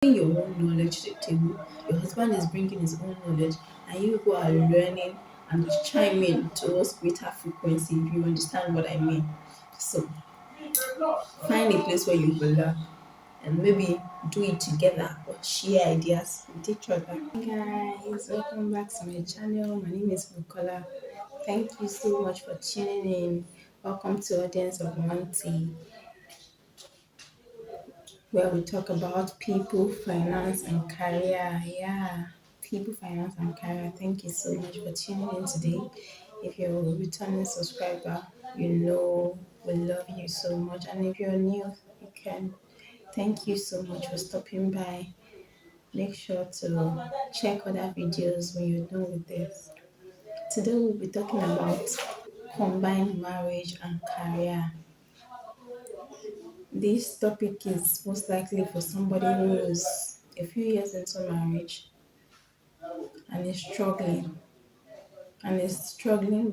your own knowledge to the table, your husband is bringing his own knowledge, and you who are learning and chime in towards greater frequency, if you understand what I mean. So find a place where you will learn and maybe do it together or share ideas with each other. Hey guys, welcome back to my channel. My name is Bukola. Thank you so much for tuning in. Welcome to Audience of Monty, where we talk about people, finance, and career. Yeah, people, finance, and career. Thank you so much for tuning in today. If you're a returning subscriber, you know we love you so much. And if you're new, you can. Thank you so much for stopping by. Make sure to check other videos when you're done with this. Today we'll be talking about combined marriage and career. This topic is most likely for somebody who is a few years into marriage and is struggling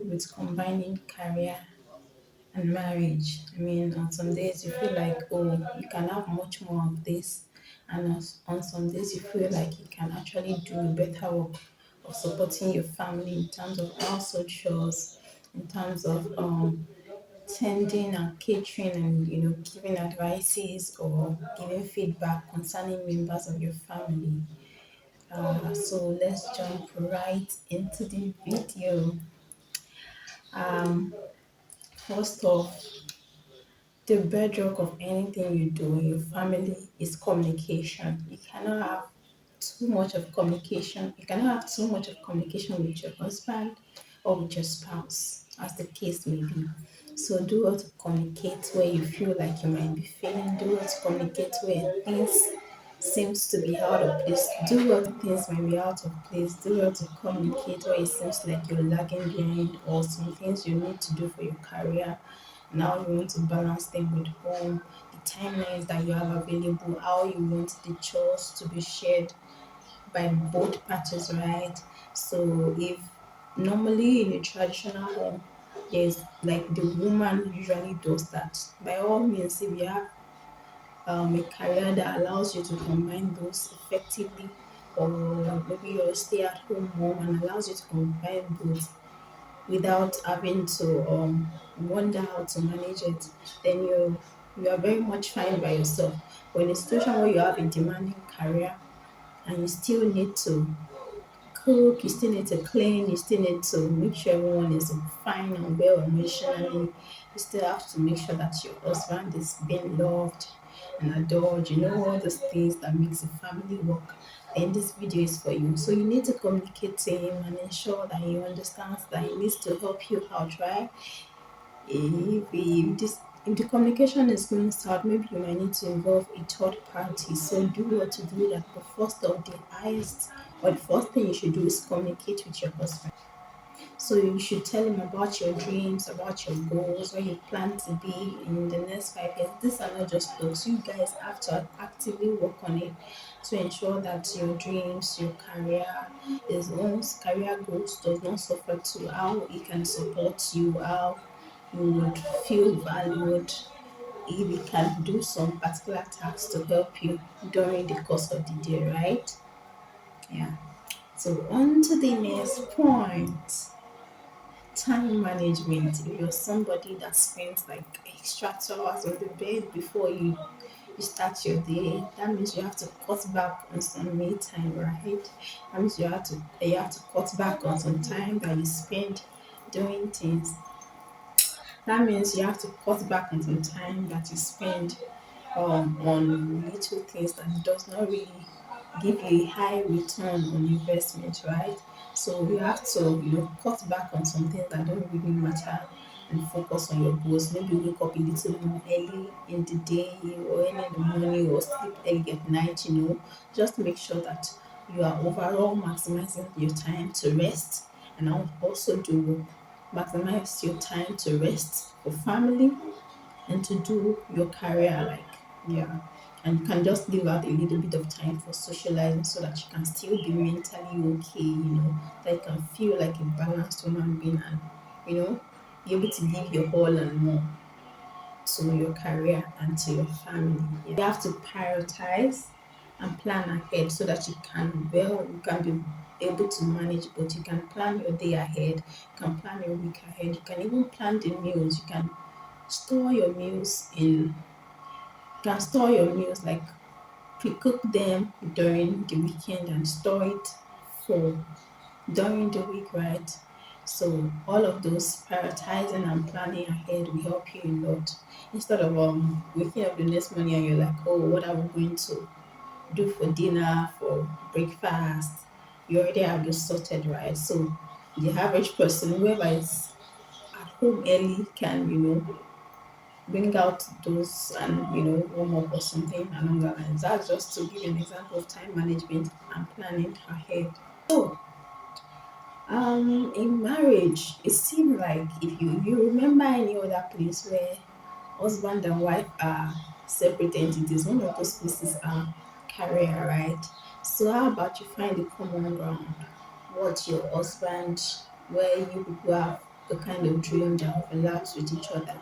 with combining career and marriage. I mean, on some days you feel like, oh, you can have much more of this, and on some days you feel like you can actually do better work of supporting your family in terms of household chores, in terms of tending and catering and giving advices or giving feedback concerning members of your family. So let's jump right into the video. Um, First off, the bedrock of anything you do in your family is communication. You cannot have too much of communication. You cannot have too much of communication with your husband or with your spouse, as the case may be. So do what to communicate where you feel like you might be failing. Do what to communicate where things seems to be out of place. Do what things might be out of place. Do what to communicate where it seems like you're lagging behind or some things you need to do for your career. Now you want to balance them with home, the timelines that you have available, how you want the chores to be shared by both parties, right? So if normally in a traditional home, there's like the woman usually does that. By all means, if you have a career that allows you to combine those effectively, or maybe you're a stay-at-home mom and allows you to combine both without having to wonder how to manage it, then you are very much fine by yourself. But in a situation where you have a demanding career and you still need to cook, you still need to clean, you still need to make sure everyone is fine and well emotionally. You still have to make sure that your husband is being loved and adored. You know all those things that makes a family work. Then this video is for you. So you need to communicate to him and ensure that he understands that he needs to help you out, right? If the communication is going south, maybe you might need to involve a third party. So do what to do that. But first of the highest or the first thing you should do is communicate with your husband. So you should tell him about your dreams, about your goals, where you plan to be in the next 5 years. These are not just talks. You guys have to actively work on it to ensure that your dreams, your career, his own career goals does not suffer to how he can support you, how you would feel valued if he can do some particular tasks to help you during the course of the day, right? Yeah. So on to the next point. Time management. If you're somebody that spends like extra 2 hours on the bed before you start your day, that means you have to cut back on some me time, right? That means you have to cut back on some time that you spend doing things. That means you have to cut back on some time that you spend on little things that does not really give you a high return on investment, right? So you have to cut back on some things that don't really matter and focus on your goals. Maybe wake up a little more early in the day or early in the morning or sleep early at night, just make sure that you are overall maximizing your time to rest and also do maximize your time to rest for family and to do your career, like, yeah, and you can just leave out a little bit of time for socializing so that you can still be mentally okay, that you can feel like a balanced human being and be able to give your all and more to your career and to your family. Yeah. You have to prioritize and plan ahead so that you can be able to manage, but you can plan your day ahead, you can plan your week ahead, you can even plan the meals, you can store your meals in you can store your meals like pre-cook them during the weekend and store it for during the week, right? So all of those prioritizing and planning ahead will help you a lot. Instead of waking up the next morning and you're like, oh, what are we going to do for dinner, for breakfast? You already have this sorted, right? So the average person, whoever is at home early, can bring out those and warm up or something along that lines. That's just to give you an example of time management and planning ahead. So in marriage, it seems like if you remember any other place where husband and wife are separate entities, one of those places are career, right? So how about you find a common ground? What your husband, where you people have the kind of dream that overlaps with each other,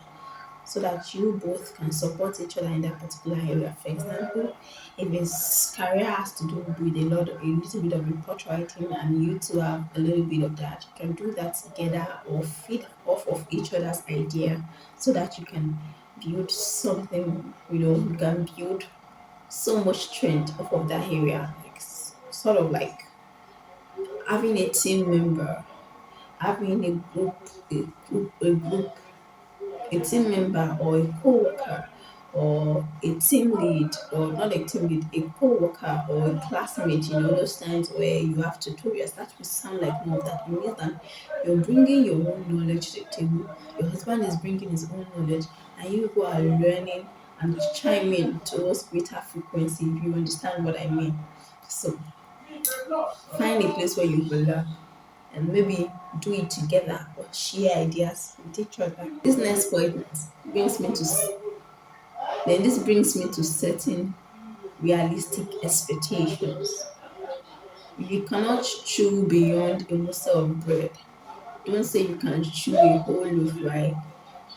so that you both can support each other in that particular area. For example, if his career has to do with a little bit of report writing and you two have a little bit of that, you can do that together or feed off of each other's idea so that you can build something, you can build so much strength off of that area. Like sort of like having a team member, having a team member or a co-worker or a team lead, or not a team lead, a co-worker or a classmate, those times where you have tutorials, that will sound like more of that. It means that you're bringing your own knowledge to the table, your husband is bringing his own knowledge, and you who are learning and chiming towards greater frequency, if you understand what I mean. So find a place where you will learn and maybe do it together or share ideas with each other. This next point brings me to this brings me to setting realistic expectations. You cannot chew beyond a morsel of bread. Don't say you can chew a whole loaf, right?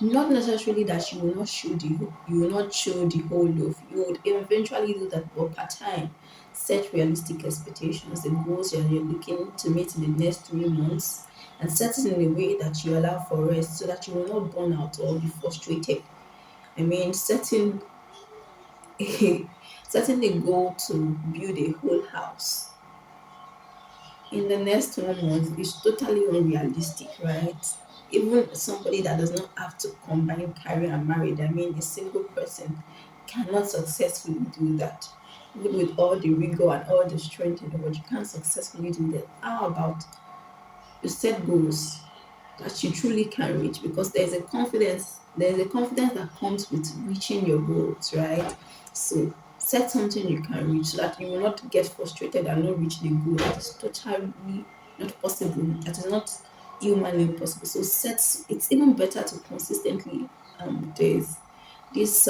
Not necessarily that you will not chew the whole loaf. You would eventually do that, but per time, set realistic expectations, the goals you're looking to meet in the next 3 months, and set it in a way that you allow for rest so that you will not burn out or be frustrated. I mean, setting a goal to build a whole house in the next 1 month is totally unrealistic, right? Even somebody that does not have to combine career and marriage, I mean, a single person cannot successfully do that. Even with all the rigor and all the strength in the world, you can't successfully do that. How about you set goals that you truly can reach, because there's a confidence that comes with reaching your goals, right? So set something you can reach so that you will not get frustrated and not reach the goal. That is totally not possible. That is not humanly possible. So set it's even better to consistently there's this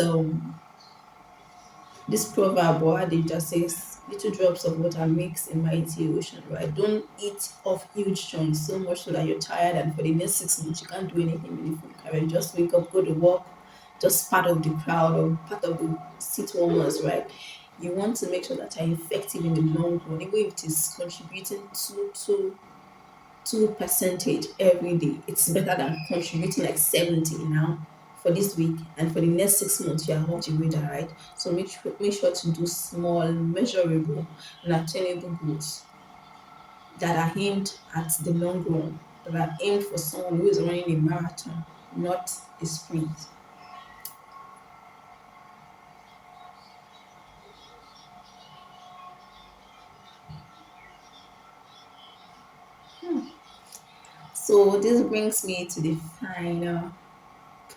this proverb or adage that says little drops of water makes a mighty ocean, right? Don't eat off huge chunks so much so that you're tired and for the next 6 months you can't do anything meaningful in career. Just wake up, go to work, just part of the crowd or part of the seat warmers, right? You want to make sure that you're effective in the long run, even if it is contributing to percentage every day. It's better than contributing like 70 now for this week, and for the next 6 months you are not the winner, right? So make sure to do small, measurable, and attainable goals that are aimed at the long run, that are aimed for someone who is running a marathon, not a sprint. So this brings me to the final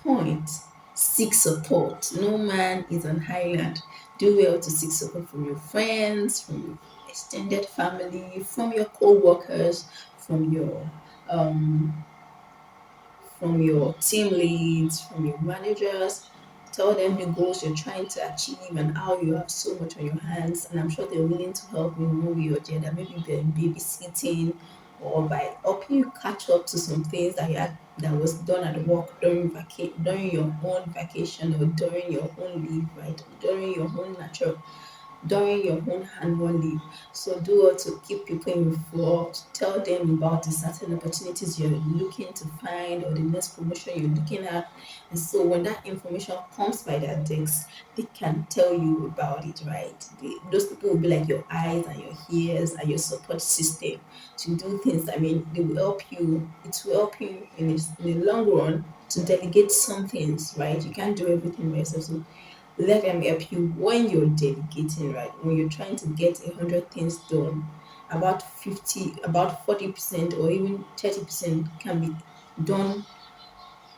point. Seek support. No man is an island. Do well to seek support from your friends, from your extended family, from your co-workers, from um your team leads, from your managers. Tell them the goals you're trying to achieve and how you have so much on your hands. And I'm sure they're willing to help you in one way or the other, maybe by babysitting or by helping you catch up to some things that was done at work during your own vacation or during your own leave, right? During your own natural. during your own annual leave. So do all to keep people informed, tell them about the certain opportunities you're looking to find or the next promotion you're looking at. And so when that information comes by their desk, they can tell you about it, right? Those people will be like your eyes and your ears and your support system to do things. I mean, they will help you. It will help you in the long run to delegate some things, right? You can't do everything by yourself. So let them help you when you're delegating, right? When you're trying to get 100 things done, about 40% or even 30% can be done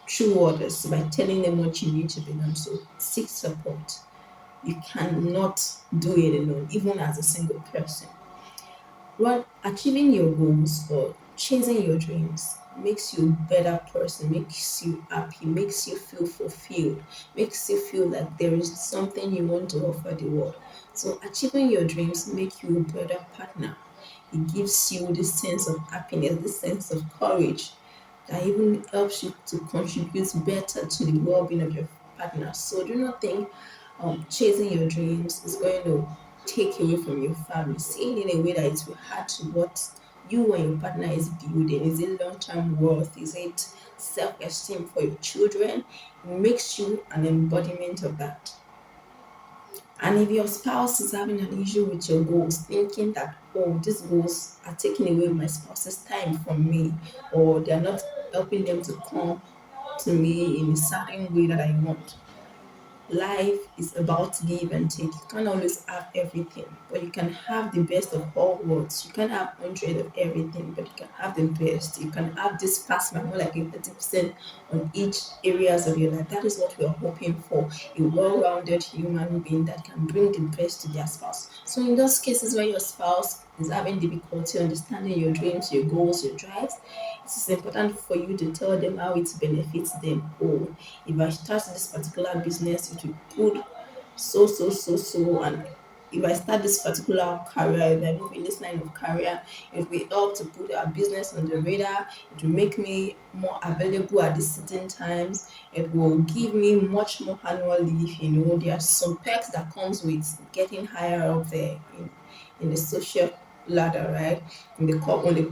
through others by telling them what you need to be done. So seek support. You cannot do it alone, even as a single person. Well, achieving your goals or chasing your dreams makes you a better person, makes you happy, makes you feel fulfilled, makes you feel like there is something you want to offer the world. So achieving your dreams make you a better partner. It gives you this sense of happiness, this sense of courage that even helps you to contribute better to the well-being of your partner. So do not think chasing your dreams is going to take away from your family. See it in a way that it will add to what you and your partner is building. Is it long-term worth? Is it self-esteem for your children? It makes you an embodiment of that. And if your spouse is having an issue with your goals, thinking that, oh, these goals are taking away my spouse's time from me, or they're not helping them to come to me in a certain way that I want, life is about give and take. You can't always have everything, but you can have the best of all worlds. You can't have 100 of everything, but you can have the best. You can have this pass by more like a 30% on each areas of your life. That is what we are hoping for. A well-rounded human being that can bring the best to their spouse. So in those cases where your spouse is having difficulty understanding your dreams, your goals, your drives, it is important for you to tell them how it benefits them. Oh, if I start this particular business, it will put so, and if I start this particular career, if I move in this line of career, it will help to put our business on the radar. It will make me more available at the certain times. It will give me much more annual leave. There are some perks that comes with getting higher up there in the social ladder, right? On the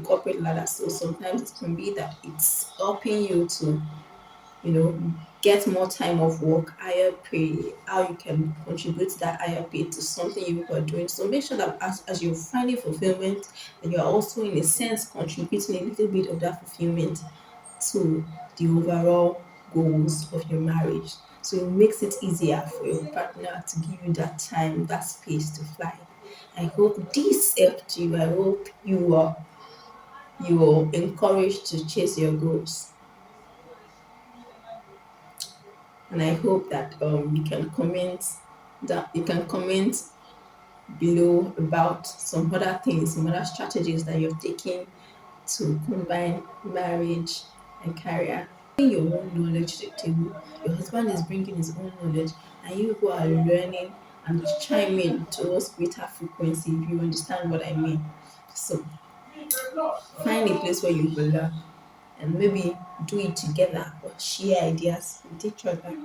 corporate ladder. So sometimes it can be that it's helping you to you know, get more time off work, higher pay, how you can contribute that higher pay to something you are doing. So make sure that as you're finding fulfillment, that you are also in a sense contributing a little bit of that fulfillment to the overall goals of your marriage. So it makes it easier for your partner to give you that time, that space to fly. I hope this helped you. I hope you are encouraged to chase your goals. And I hope that you can comment below about some other things, some other strategies that you're taking to combine marriage and career. Bring your own knowledge to the table. Your husband is bringing his own knowledge, and you who are learning and chiming towards greater frequency. If you understand what I mean, so find a place where you will learn and maybe do it together or share ideas with each other.